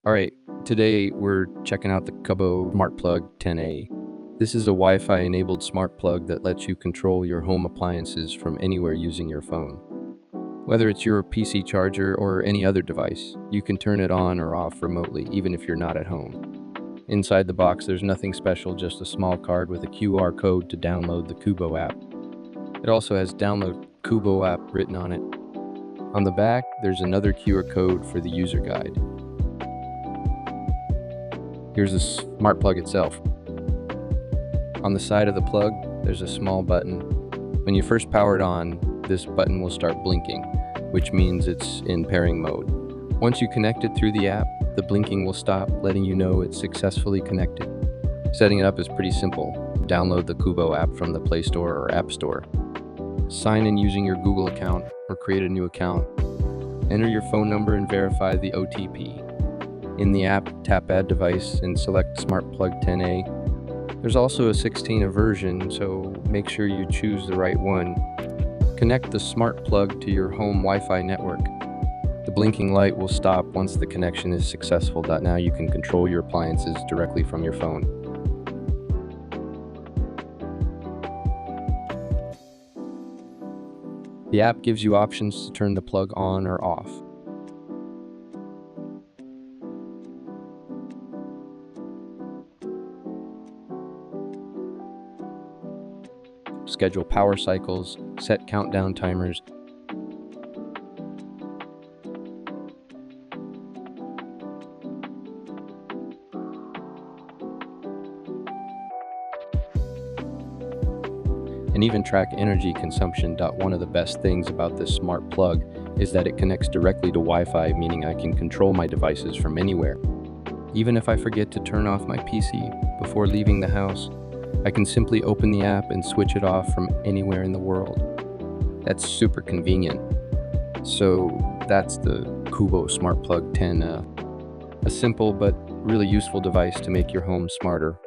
All right, today we're checking out the Qubo Smart Plug 10A. This is a Wi-Fi enabled smart plug that lets you control your home appliances from anywhere using your phone. Whether it's your PC charger or any other device, you can turn it on or off remotely even if you're not at home. Inside the box, there's nothing special, just a small card with a QR code to download the Qubo app. It also has download Qubo app written on it. On the back, there's another QR code for the user guide. Here's the smart plug itself. On the side of the plug, there's a small button. When you first power it on, this button will start blinking, which means it's in pairing mode. Once you connect it through the app, the blinking will stop, letting you know it's successfully connected. Setting it up is pretty simple. Download the Qubo app from the Play Store or App Store. Sign in using your Google account or create a new account. Enter your phone number and verify the OTP. In the app, tap Add Device and select Smart Plug 10A. There's also a 16 version, so make sure you choose the right one. Connect the smart plug to your home Wi-Fi network. The blinking light will stop once the connection is successful. Now you can control your appliances directly from your phone. The app gives you options to turn the plug on or off. Schedule power cycles, set countdown timers, and even track energy consumption. One of the best things about this smart plug is that it connects directly to Wi-Fi, meaning I can control my devices from anywhere. Even if I forget to turn off my PC before leaving the house, I can simply open the app and switch it off from anywhere in the world. That's super convenient. So that's the Qubo Smart Plug 10, a simple but really useful device to make your home smarter.